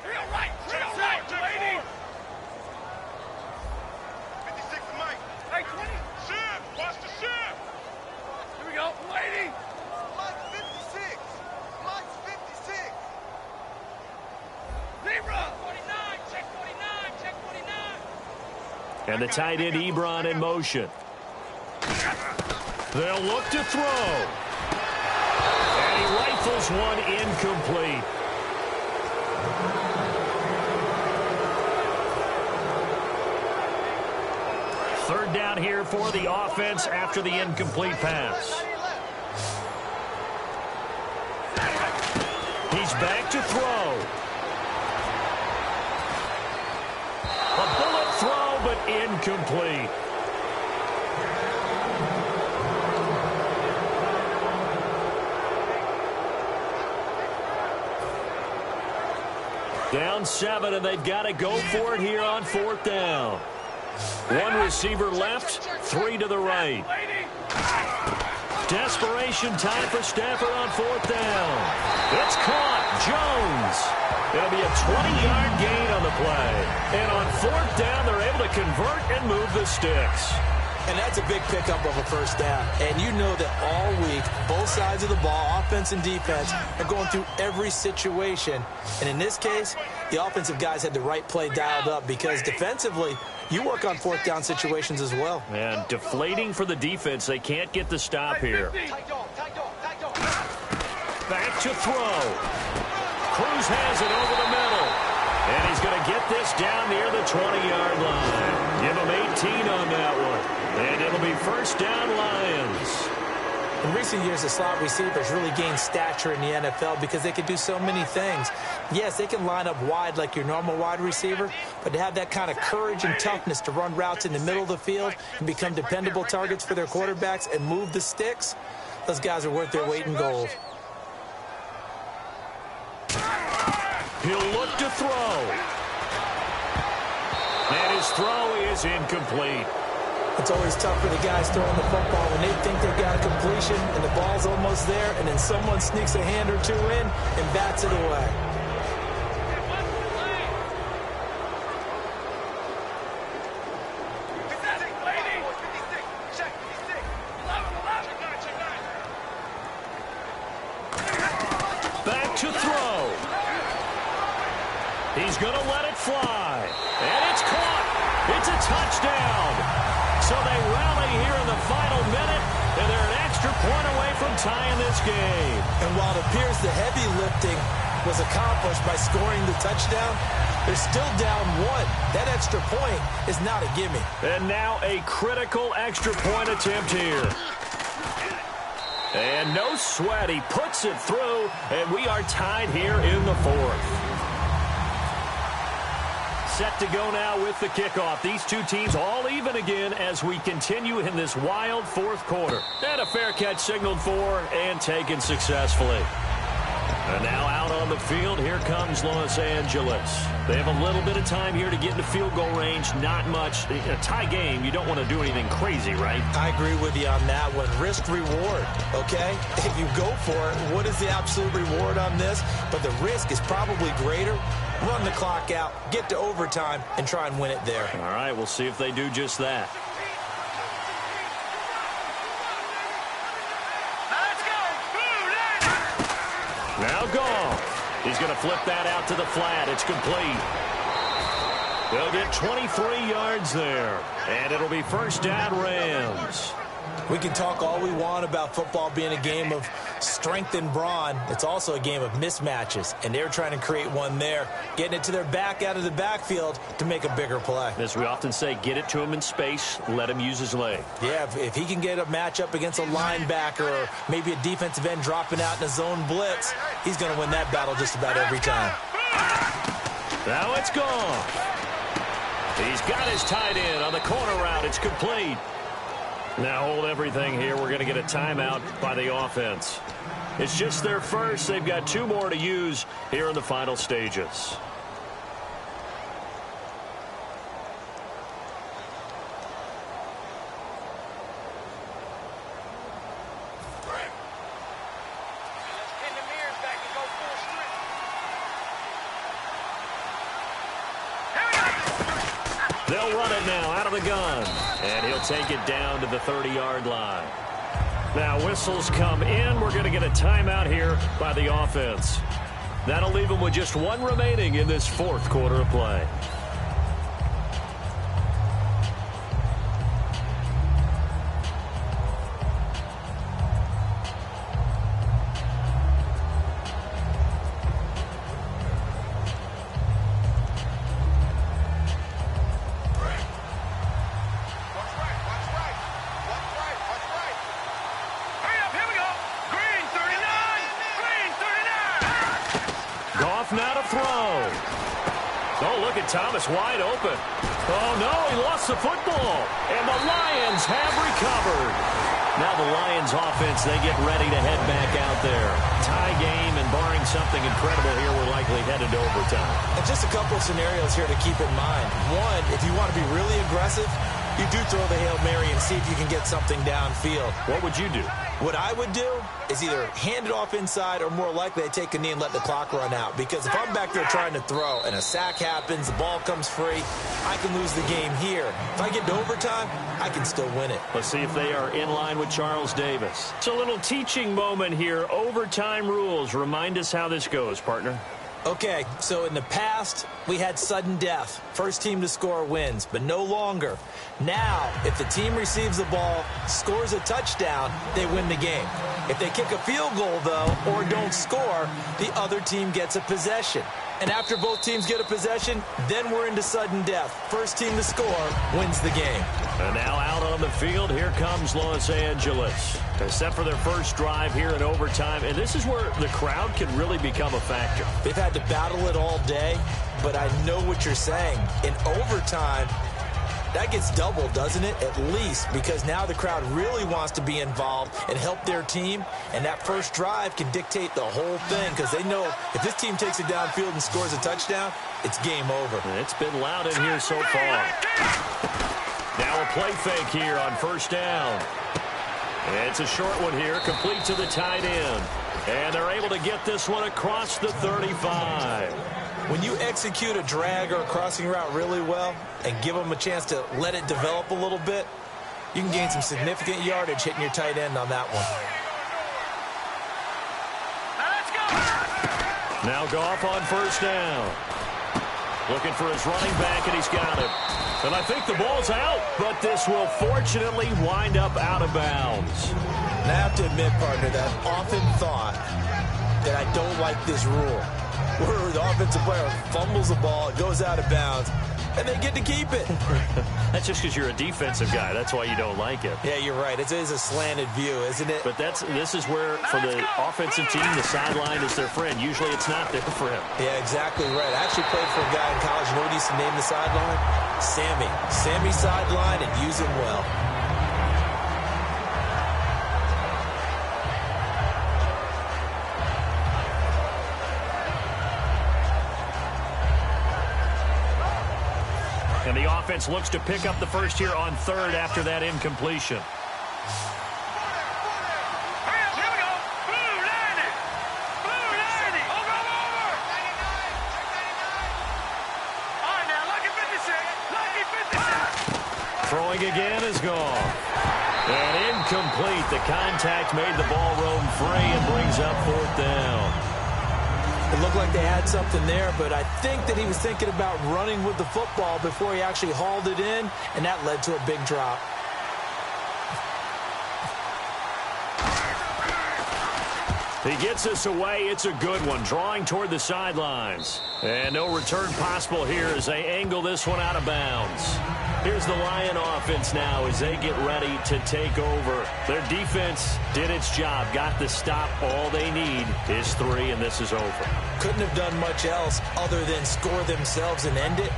And the tight end, Ebron, in motion. They'll look to throw. And he rifles one incomplete. Third down here for the offense after the incomplete pass. He's back to throw. A bullet throw, but incomplete. Down 7, and they've got to go for it here on 4th down. One receiver left, 3 to the right. Desperation time for Stafford on 4th down. It's caught. Jones. It'll be a 20-yard gain on the play. And on 4th down, they're able to convert and move the sticks. And that's a big pickup of a first down. And you know that all week, both sides of the ball, offense and defense, are going through every situation. And in this case, the offensive guys had the right play dialed up because defensively, you work on 4th down situations as well. And deflating for the defense. They can't get the stop here. Back to throw. Cruz has it over the middle. And he's going to get this down near the 20-yard line. Give him 18 on that one. And it'll be first down, Lions. In recent years, the slot receivers really gained stature in the NFL because they can do so many things. Yes, they can line up wide like your normal wide receiver, but to have that kind of courage and toughness to run routes in the middle of the field and become dependable targets for their quarterbacks and move the sticks, those guys are worth their weight in gold. He'll look to throw. And his throw is incomplete. It's always tough for the guys throwing the football when they think they've got a completion and the ball's almost there, and then someone sneaks a hand or two in and bats it away. Back to throw. He's going to let it fly. And it's caught. It's a touchdown. So they rally here in the final minute, and they're an extra point away from tying this game. And while it appears the heavy lifting was accomplished by scoring the touchdown, they're still down 1. That extra point is not a gimme. And now a critical extra point attempt here. And no sweat. He puts it through, and we are tied here in the 4th. Set to go now with the kickoff. These two teams all even again as we continue in this wild 4th quarter. And a fair catch signaled for and taken successfully. And now out on the field, here comes Los Angeles. They have a little bit of time here to get into field goal range. Not much. In a tie game, you don't want to do anything crazy, right? I agree with you on that one. Risk reward, okay? If you go for it, what is the absolute reward on this? But the risk is probably greater. Run the clock out, get to overtime, and try and win it there. All right, we'll see if they do just that. Now gone. He's going to flip that out to the flat. It's complete. They'll get 23 yards there. And it'll be first down, Rams. We can talk all we want about football being a game of strength and brawn. It's also a game of mismatches, and they're trying to create one there, getting it to their back out of the backfield to make a bigger play. As we often say, get it to him in space, let him use his leg. Yeah, if he can get a matchup against a linebacker or maybe a defensive end dropping out in a zone blitz, he's going to win that battle just about every time. Now it's gone. He's got his tight end on the corner route. It's complete. Now hold everything here. We're going to get a timeout by the offense. It's just their first. They've got 2 more to use here in the final stages. They'll run it now out of the gun. And he'll take it down to the 30-yard line. Now whistles come in. We're going to get a timeout here by the offense. That'll leave them with just one remaining in this fourth quarter of play. Thomas wide open. Oh, no, he lost the football. And the Lions have recovered. Now the Lions offense, they get ready to head back out there. Tie game, and barring something incredible here, we're likely headed to overtime. And just a couple of scenarios here to keep in mind. One, if you want to be really aggressive, you do throw the Hail Mary and see if you can get something downfield. What would you do? What I would do is either hand it off inside or more likely I take a knee and let the clock run out. Because if I'm back there trying to throw and a sack happens, the ball comes free, I can lose the game here. If I get to overtime, I can still win it. Let's see if they are in line with Charles Davis. It's a little teaching moment here. Overtime rules. Remind us how this goes, partner. Okay, so in the past, we had sudden death. First team to score wins, but no longer. Now, if the team receives the ball, scores a touchdown, they win the game. If they kick a field goal, though, or don't score, the other team gets a possession. And after both teams get a possession, then we're into sudden death. First team to score wins the game. And now out on the field, here comes Los Angeles. They're set for their first drive here in overtime, and this is where the crowd can really become a factor. They've had to battle it all day, but I know what you're saying. In overtime, that gets doubled, doesn't it? At least, because now the crowd really wants to be involved and help their team, and that first drive can dictate the whole thing because they know if this team takes it downfield and scores a touchdown, it's game over. It's been loud in here so far. Now a play fake here on first down. It's a short one here, complete to the tight end. And they're able to get this one across the 35. When you execute a drag or a crossing route really well and give them a chance to let it develop a little bit, you can gain some significant yardage hitting your tight end on that one. Now Goff on first down. Looking for his running back, and he's got it. And I think the ball's out, but this will fortunately wind up out of bounds. And I have to admit, partner, that I've often thought that I don't like this rule, where the offensive player fumbles the ball, it goes out of bounds, and they get to keep it. That's just because you're a defensive guy. That's why you don't like it. Yeah, you're right. It is a slanted view, isn't it? But this is where, for the offensive team, the sideline is their friend. Usually it's not there for him. Yeah, exactly right. I actually played for a guy in college. You know what he used to name the sideline? Sammy. Sammy sideline, and use him well. And the offense looks to pick up the first here on third after that incompletion. Throwing again is gone. And incomplete. The contact made the ball roam free and brings up fourth down. It looked like they had something there, but I think that he was thinking about running with the football before he actually hauled it in, and that led to a big drop. He gets this away. It's a good one, drawing toward the sidelines. And no return possible here as they angle this one out of bounds. Here's the Lion offense now as they get ready to take over. Their defense did its job, got the stop. All they need is 3, and this is over. Couldn't have done much else other than score themselves and end it.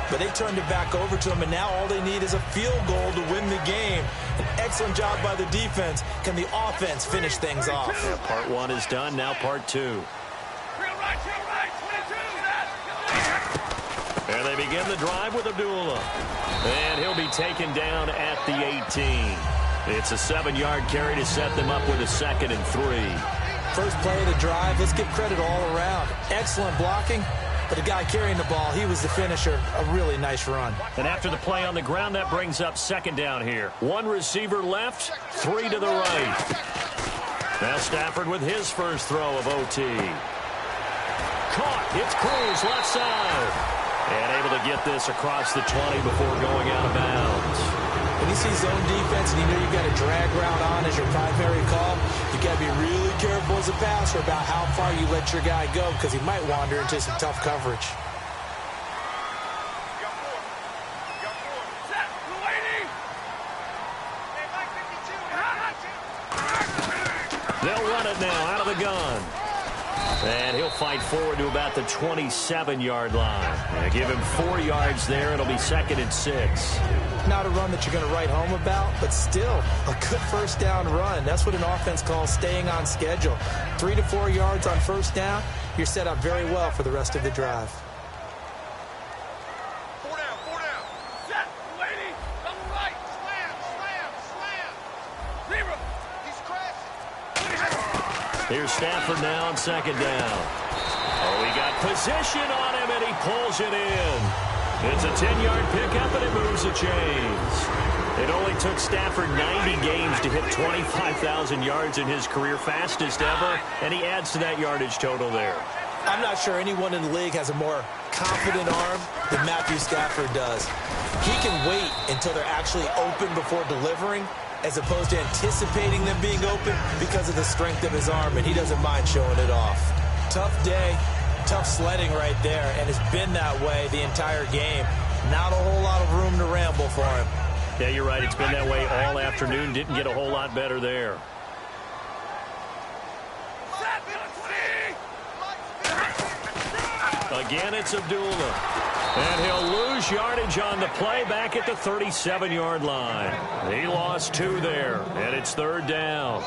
But they turned it back over to them, and now all they need is a field goal to win the game. An excellent job by the defense. Can the offense finish things off? Yeah, part 1 is done. Now part 2. And they begin the drive with Abdullah. And he'll be taken down at the 18. It's a 7-yard carry to set them up with a 2nd and 3. First play of the drive, let's give credit all around. Excellent blocking but the guy carrying the ball, he was the finisher. A really nice run. And after the play on the ground, that brings up second down here. One receiver left, three to the right. Now Stafford with his first throw of OT. Caught. It's Cruz left side. And able to get this across the 20 before going out of bounds. When you see zone defense and you know you've got a drag route on as your primary call, you got to be really careful as a passer about how far you let your guy go because he might wander into some tough coverage. They'll run it now out of the gun. And he'll fight forward to about the 27-yard line. And give him 4 yards there. It'll be 2nd and 6. Not a run that you're going to write home about, but still a good first down run. That's what an offense calls staying on schedule. 3 to 4 yards on first down. You're set up very well for the rest of the drive. 4 down, 4 down. Set, lady, double right. Slam, slam, slam. Zero. He's crashing. Here's Stafford now on second down. Oh, he got position on him, and he pulls it in. It's a 10-yard pickup, and it moves the chains. It only took Stafford 90 games to hit 25,000 yards in his career, fastest ever, and he adds to that yardage total there. I'm not sure anyone in the league has a more confident arm than Matthew Stafford does. He can wait until they're actually open before delivering, as opposed to anticipating them being open because of the strength of his arm, and he doesn't mind showing it off. Tough day, tough sledding right there, and it's been that way the entire game. Not a whole lot of room to ramble for him. Yeah, you're right. It's been that way all afternoon. Didn't get a whole lot better there. Again, it's Abdullah. And he'll lose yardage on the play back at the 37-yard line. He lost 2 there, and it's 3rd down.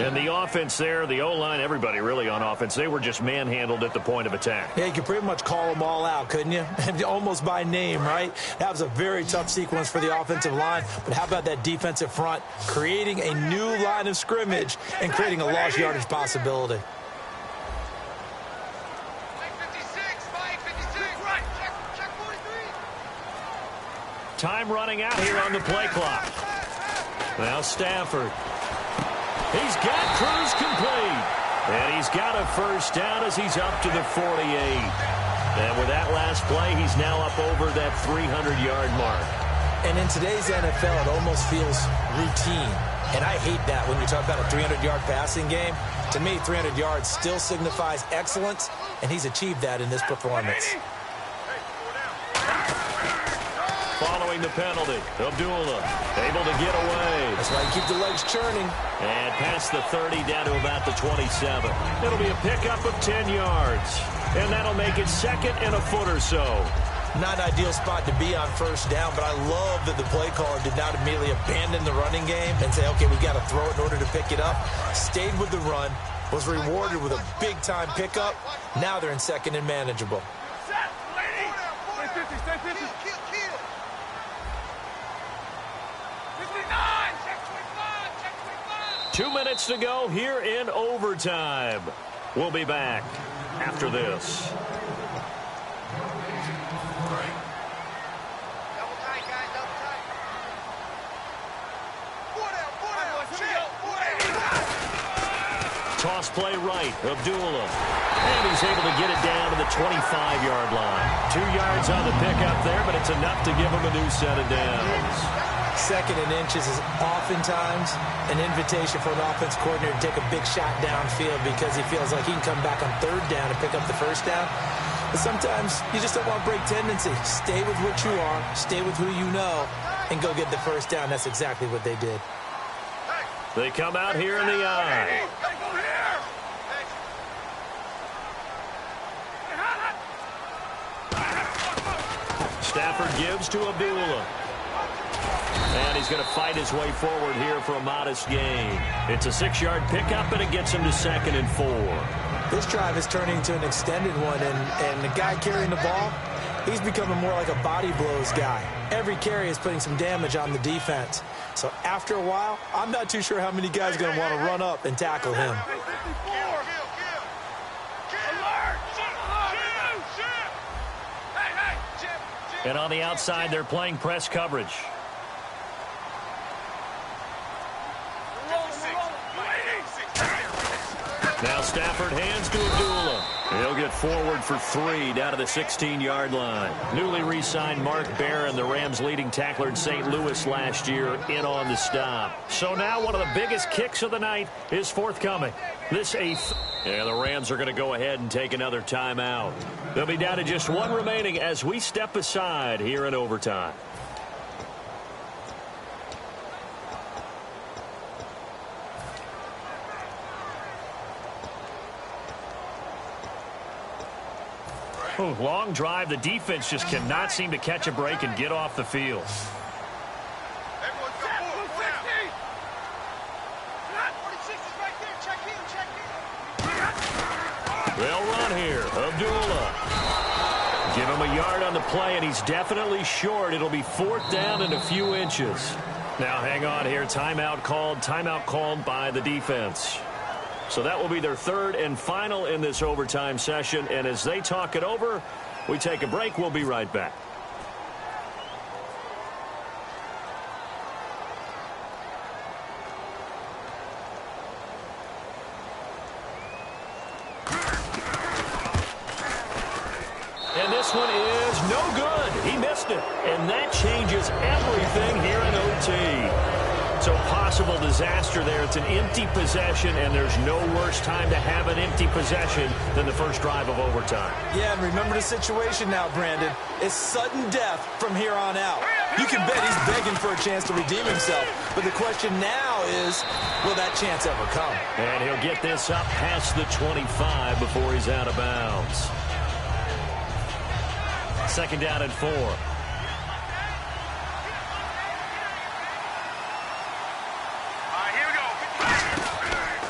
And the offense there, the O-line, everybody really on offense, they were just manhandled at the point of attack. Yeah, you could pretty much call them all out, couldn't you? Almost by name, right? That was a very tough sequence for the offensive line. But how about that defensive front creating a new line of scrimmage and creating a lost yardage possibility? Time running out here on the play clock. Now Stafford. He's got Cruz complete. And he's got a first down as he's up to the 48. And with that last play, he's now up over that 300-yard mark. And in today's NFL, it almost feels routine. And I hate that when you talk about a 300-yard passing game. To me, 300 yards still signifies excellence, and he's achieved that in this performance. Following the penalty, Abdullah able to get away. That's why you keep the legs churning. And past the 30 down to about the 27. It'll be a pickup of 10 yards. And that'll make it 2nd and a foot or so. Not an ideal spot to be on first down, but I love that the play caller did not immediately abandon the running game and say, okay, we got to throw it in order to pick it up. Stayed with the run, was rewarded with a big-time pickup. Now they're in 2nd and manageable. Set, lady. Stay 50, stay 50. 2 minutes to go here in overtime. We'll be back after this. Double tight, guys, double tight. 4 down, 4 down. Check, 4 down. Toss play right, Abdullah. And he's able to get it down to the 25-yard line. 2 yards on the pickup there, but it's enough to give him a new set of downs. 2nd and inches is oftentimes an invitation for an offense coordinator to take a big shot downfield because he feels like he can come back on 3rd down and pick up the first down. But sometimes you just don't want to break tendency. Stay with what you are, stay with who you know, and go get the first down. That's exactly what they did. They come out here in the eye. Stafford gives to Abdullah. And he's going to fight his way forward here for a modest gain. It's a 6-yard pickup, and it gets him to 2nd and 4. This drive is turning into an extended one, and the guy carrying the ball, he's becoming more like a body blows guy. Every carry is putting some damage on the defense. So after a while, I'm not too sure how many guys are going to want to run up and tackle him. And on the outside, they're playing press coverage. Now Stafford hands to Abdullah. He'll get forward for 3 down to the 16-yard line. Newly re-signed Mark Barron, the Rams' leading tackler in St. Louis last year, in on the stop. So now one of the biggest kicks of the night is forthcoming. This 8th. And the Rams are going to go ahead and take another timeout. They'll be down to just 1 remaining as we step aside here in overtime. Ooh, long drive. The defense just cannot seem to catch a break and get off the field. They'll run here. Abdullah. Give him a yard on the play, and he's definitely short. It'll be 4th down and a few inches. Now hang on here. Timeout called by the defense. So that will be their 3rd and final in this overtime session. And as they talk it over, we take a break. We'll be right back. And this one is no good. He missed it. And that changes everything here in OT. So possible disaster there. It's an empty possession, and there's no worse time to have an empty possession than the first drive of overtime. Yeah, and remember the situation now, Brandon. It's sudden death from here on out. You can bet he's begging for a chance to redeem himself. But the question now is, will that chance ever come? And he'll get this up past the 25 before he's out of bounds. 2nd down and 4.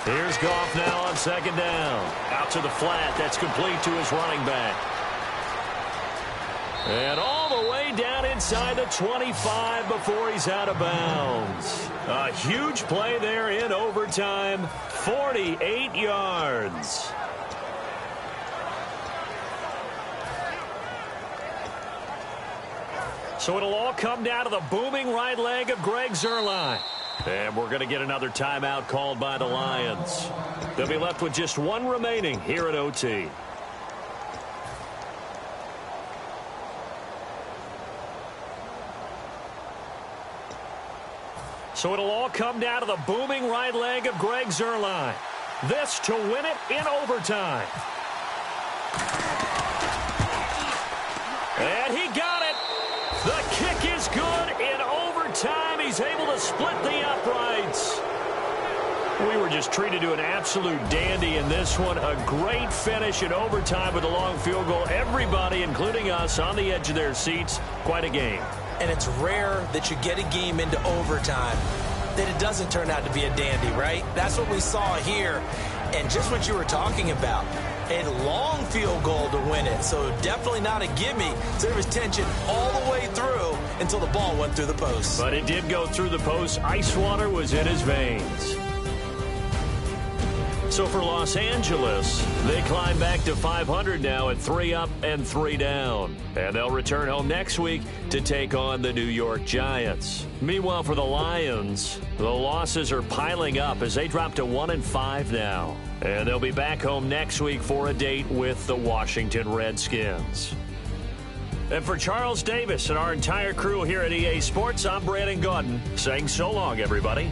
Here's Goff now on 2nd down. Out to the flat. That's complete to his running back. And all the way down inside the 25 before he's out of bounds. A huge play there in overtime. 48 yards. So it'll all come down to the booming right leg of Greg Zuerlein. And we're going to get another timeout called by the Lions. They'll be left with just 1 remaining here at OT. So it'll all come down to the booming right leg of Greg Zuerlein. This to win it in overtime. And he got it. The kick is good in overtime. He's able to split the uprights. We were just treated to an absolute dandy in this one. A great finish in overtime with a long field goal. Everybody, including us, on the edge of their seats. Quite a game. And it's rare that you get a game into overtime that it doesn't turn out to be a dandy, right? That's what we saw here. And just what you were talking about, a long field goal to win it. So definitely not a gimme. So there was tension all the way through until the ball went through the post. But it did go through the post. Ice water was in his veins. So for Los Angeles, they climb back to 500 now at 3 up and 3 down. And they'll return home next week to take on the New York Giants. Meanwhile, for the Lions, the losses are piling up as they drop to 1-5 now. And they'll be back home next week for a date with the Washington Redskins. And for Charles Davis and our entire crew here at EA Sports, I'm Brandon Gaudin saying so long, everybody.